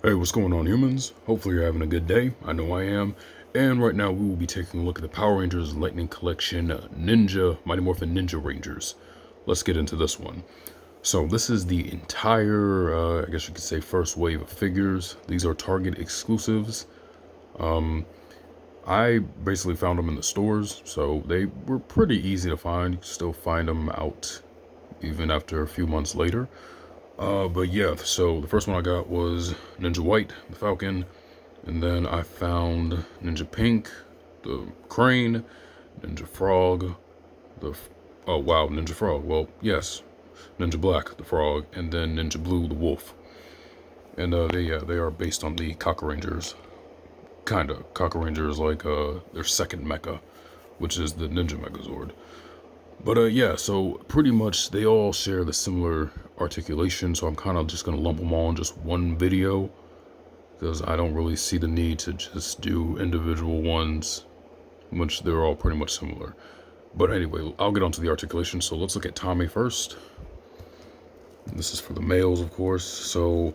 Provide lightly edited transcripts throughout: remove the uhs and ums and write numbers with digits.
Hey, what's going on, humans? Hopefully you're having a good day. I know I am. And right now we will be taking a look at the Power Rangers Lightning Collection Mighty Morphin Ninja Rangers. Let's get into this one. So this is the entire, I guess you could say, first wave of figures. These are Target exclusives. I basically found them in the stores, so they were pretty easy to find. You can still find them out even after a few months later. But yeah, so the first one I got was Ninja White, the Falcon, and then I found Ninja Pink, the Crane, Ninja Frog, oh wow, Ninja Frog, well, yes, Ninja Black, the Frog, and then Ninja Blue, the Wolf. And they are based on the Cocker Rangers, kinda. Cocker Rangers like their second mecha, which is the Ninja Megazord. But yeah, so pretty much they all share the similar articulation, so I'm kind of just going to lump them all in just one video, because I don't really see the need to just do individual ones, which they're all pretty much similar. But anyway, I'll get onto the articulation, so let's look at Tommy first. This is for the males, of course, so,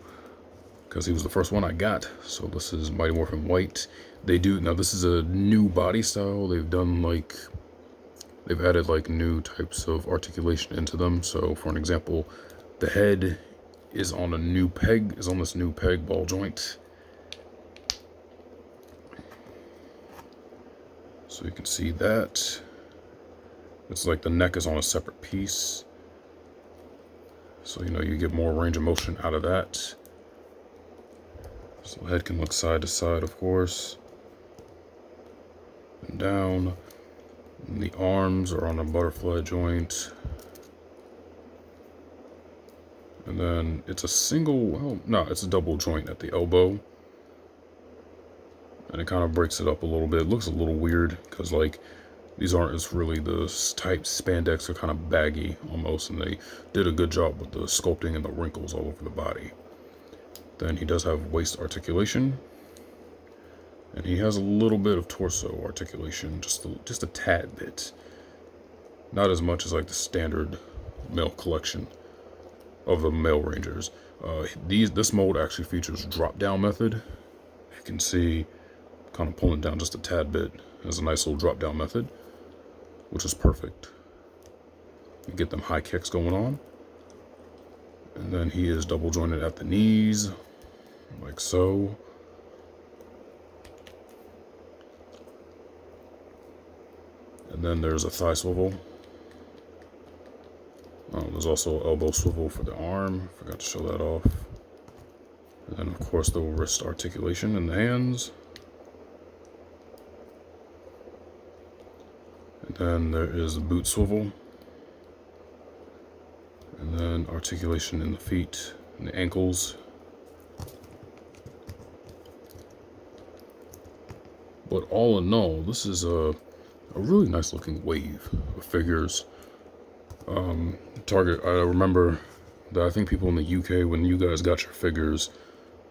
because he was the first one I got, so this is Mighty Morphin White. Now this is a new body style. They've added like new types of articulation into them. So for an example, the head is on this new peg ball joint. So you can see that. It's like the neck is on a separate piece. So, you get more range of motion out of that. So the head can look side to side, of course. And down. And the arms are on a butterfly joint. And then it's it's a double joint at the elbow. And it kind of breaks it up a little bit. It looks a little weird because these aren't as really the type spandex, are kind of baggy almost, and they did a good job with the sculpting and the wrinkles all over the body. Then he does have waist articulation. And he has a little bit of torso articulation, just a tad bit. Not as much as like the standard male collection of the male Rangers. This mold actually features drop-down method. You can see, kind of pulling down just a tad bit. There's a nice little drop-down method, which is perfect. You get them high kicks going on. And then he is double jointed at the knees, like so. And then there's a thigh swivel. There's also an elbow swivel for the arm. Forgot to show that off. And then, of course, the wrist articulation in the hands. And then there is the boot swivel. And then articulation in the feet and the ankles. But all in all, this is a really nice looking wave of figures. Target, I remember that I think people in the UK, when you guys got your figures,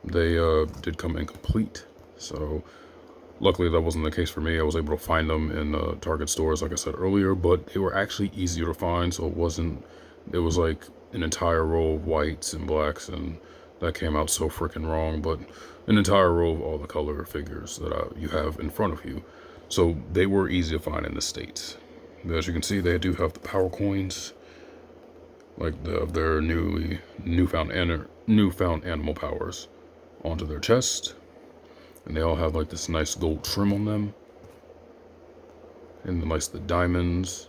they did come incomplete. So luckily that wasn't the case for me. I was able to find them in Target stores, like I said earlier, but they were actually easier to find. So it was like an entire row of whites and blacks, and that came out so freaking wrong, but an entire row of all the color figures that you have in front of you. So they were easy to find in the States. But as you can see, they do have the power coins, like of their newfound animal powers, onto their chest. And they all have like this nice gold trim on them. And the diamonds.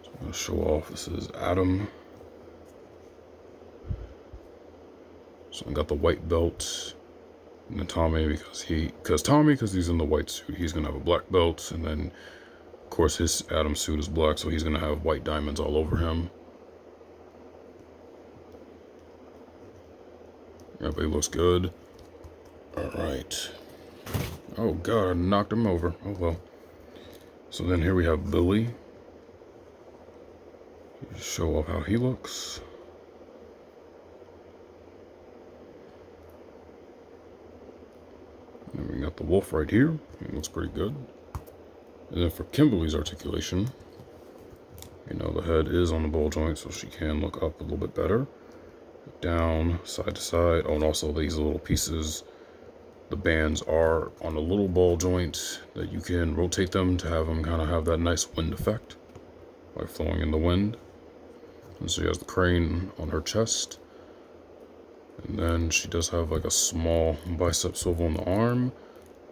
So I'm going to show off, this is Adam. So I got the white belt. And then Tommy, because he's in the white suit, he's gonna have a black belt, and then of course his Adam suit is black, so he's gonna have white diamonds all over him. Everybody looks good. Alright. Oh god, I knocked him over. Oh well. So then here we have Billy. Show off how he looks. And we got the wolf right here. It looks pretty good. And then for Kimberly's articulation, the head is on the ball joint, so she can look up a little bit better. down, side to side. Oh, and also these little pieces, the bands are on a little ball joint that you can rotate them to have them kind of have that nice wind effect, like flowing in the wind. And so she has the crane on her chest. And then she does have like a small bicep swivel in the arm.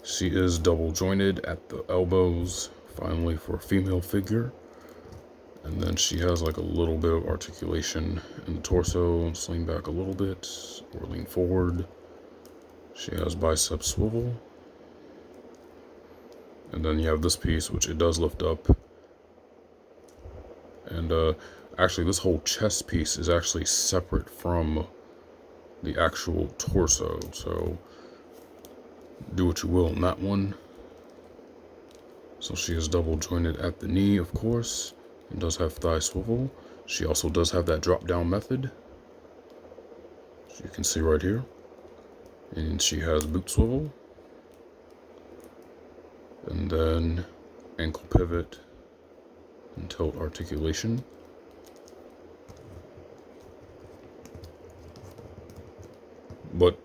She is double jointed at the elbows, finally, for a female figure. And then she has like a little bit of articulation in the torso, lean back a little bit, or lean forward. She has bicep swivel. And then you have this piece, which it does lift up. And actually, this whole chest piece is actually separate from the actual torso. So do what you will on that one. So she is double jointed at the knee, of course, and does have thigh swivel. She also does have that drop down method, as you can see right here. And she has boot swivel. And then ankle pivot and tilt articulation. But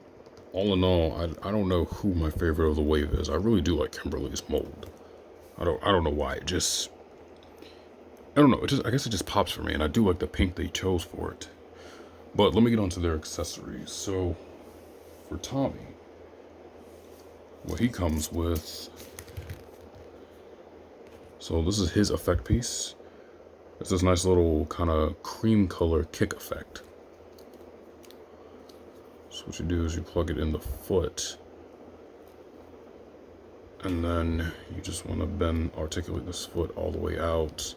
all in all, I don't know who my favorite of the wave is. I really do like Kimberly's mold. I don't know why. I don't know. I guess it just pops for me, and I do like the pink they chose for it. But let me get on to their accessories. So for Tommy, what he comes with. So this is his effect piece. It's this nice little kind of cream color kick effect. So what you do is you plug it in the foot, and then you just want to articulate this foot all the way out.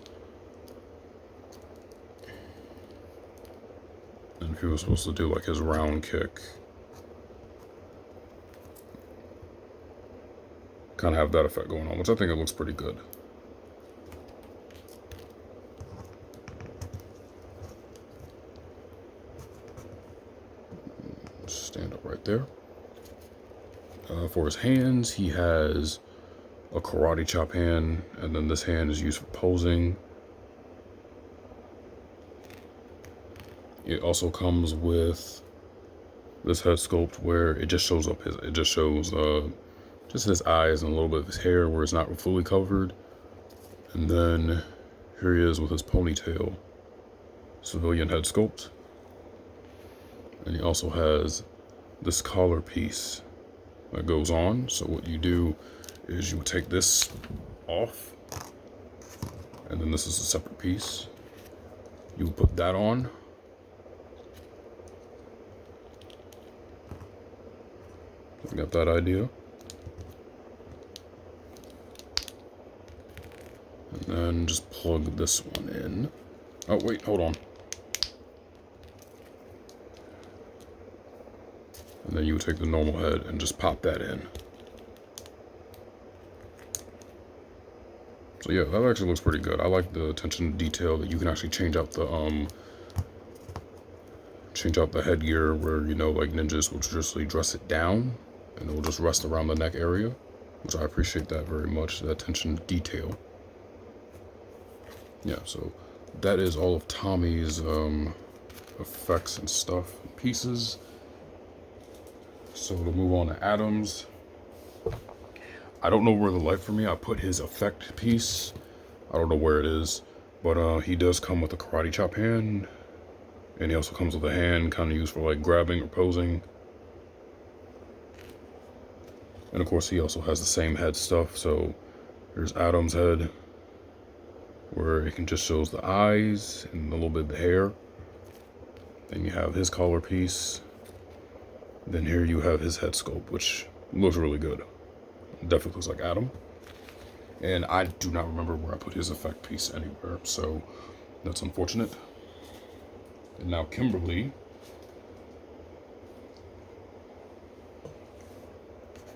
And if he was supposed to do like his round kick, kind of have that effect going on, which I think it looks pretty good. Stand up right there. For his hands, he has a karate chop hand, and then this hand is used for posing. It also comes with this head sculpt where it just shows up just his eyes and a little bit of his hair where it's not fully covered. And then here he is with his ponytail, civilian head sculpt. And he also has this collar piece that goes on. So what you do is you take this off, and then this is a separate piece. You put that on. You got that idea? And then just plug this one in. Oh, wait, hold on. And then you would take the normal head and just pop that in. So yeah, that actually looks pretty good. I like the attention to detail that you can actually change out the headgear where, you know, like ninjas will traditionally dress it down and it will just rest around the neck area, which I appreciate that very much, that attention to detail. Yeah, so that is all of Tommy's effects and stuff, and pieces. So to move on to Adam's. I don't know where the light for me. I put his effect piece. I don't know where it is, but he does come with a karate chop hand, and he also comes with a hand kind of used for like grabbing or posing. And of course, he also has the same head stuff. So here's Adam's head, where it can just shows the eyes and a little bit of the hair. Then you have his collar piece. Then here you have his head sculpt, which looks really good. Definitely looks like Adam. And I do not remember where I put his effect piece anywhere, so that's unfortunate. And now Kimberly.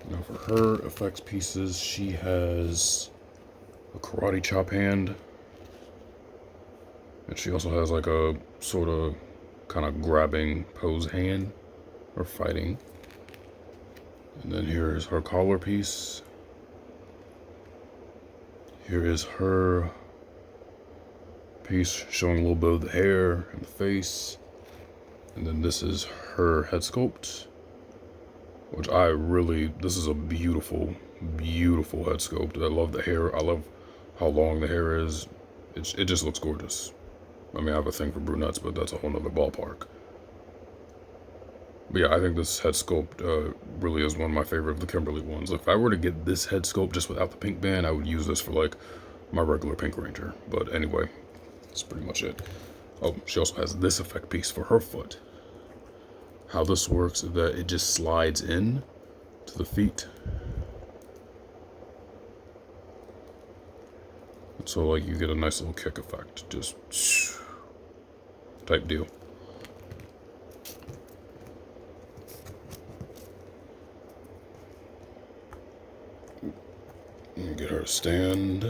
Now for her effects pieces, she has a karate chop hand. And she also has like a sort of kind of grabbing pose hand or fighting. And then here is her collar piece. Here is her piece showing a little bit of the hair and the face. And then this is her head sculpt, which this is a beautiful, beautiful head sculpt. I love the hair. I love how long the hair is. It just looks gorgeous. I mean, I have a thing for brunettes, but that's a whole nother ballpark. But yeah, I think this head sculpt really is one of my favorite of the Kimberly ones. If I were to get this head sculpt just without the pink band, I would use this for like my regular Pink Ranger. But anyway, that's pretty much it. Oh, she also has this effect piece for her foot. How this works is that it just slides in to the feet. So like you get a nice little kick effect, just type deal. Get her to stand.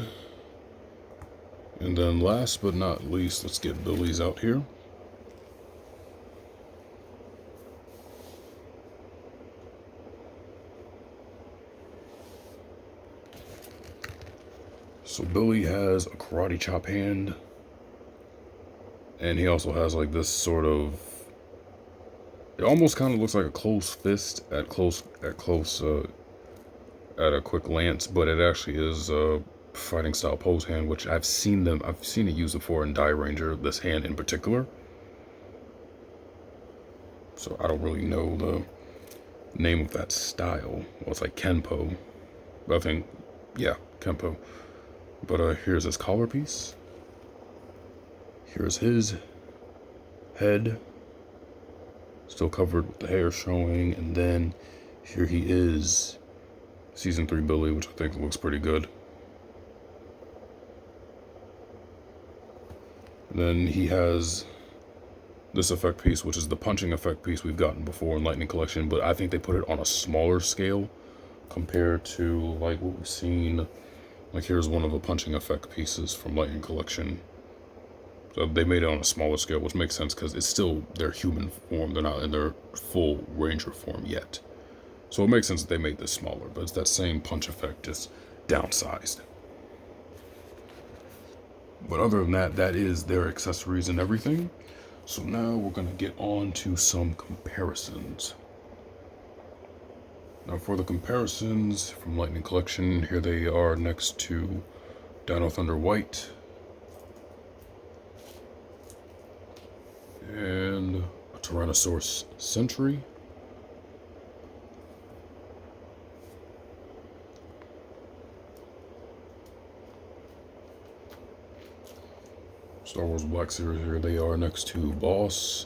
And then last but not least, let's get Billy's out here. So Billy has a karate chop hand, and he also has like this sort of, it almost kind of looks like a closed fist at a quick glance, but it actually is a fighting style pose hand, which I've seen it used before in Die Ranger, this hand in particular. So I don't really know the name of that style. Well, it's like Kenpo, but I think, yeah, Kenpo. But here's his collar piece. Here's his head, still covered with the hair showing, and then here he is, Season 3 Billy, which I think looks pretty good. And then he has this effect piece, which is the punching effect piece we've gotten before in Lightning Collection, but I think they put it on a smaller scale compared to like what we've seen. Like here's one of the punching effect pieces from Lightning Collection. So they made it on a smaller scale, which makes sense because it's still their human form. They're not in their full Ranger form yet. So it makes sense that they made this smaller, but it's that same punch effect, just downsized. But other than that, that is their accessories and everything. So now we're going to get on to some comparisons. Now for the comparisons from Lightning Collection, here they are next to Dino Thunder White and a Tyrannosaurus Sentry. Star Wars Black Series, here they are next to Boss.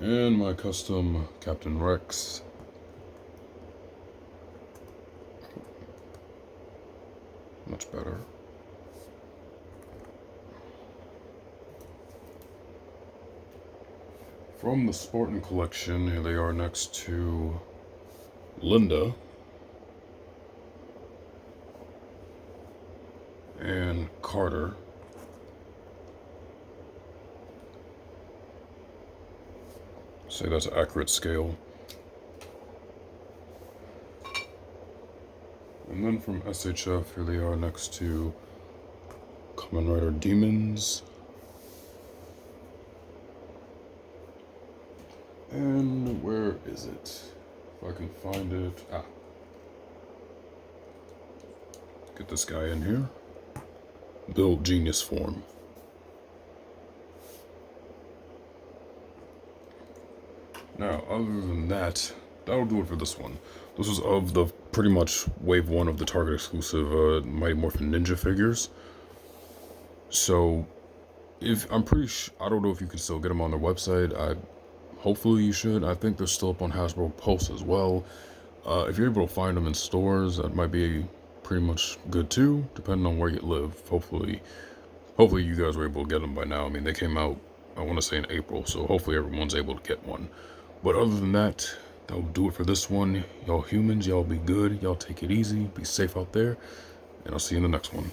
And my custom Captain Rex. Much better. From the Spartan Collection, here they are next to Linda. And Carter. Say that's an accurate scale. And then from SHF, here they are next to Kamen Rider Demons. And where is it? If I can find it. Get this guy in here. Build Genius form. Now, other than that, that'll do it for this one. This was of the pretty much wave 1 of the Target exclusive Mighty Morphin Ninja figures. So, if I'm pretty I don't know if you can still get them on their website. Hopefully you should. I think they're still up on Hasbro Pulse as well. If you're able to find them in stores, that might be pretty much good too, depending on where you live. Hopefully you guys were able to get them by now. I mean, they came out, I want to say in April, so hopefully everyone's able to get one. But other than that, that'll do it for this one. Y'all humans, y'all be good. Y'all take it easy. Be safe out there. And I'll see you in the next one.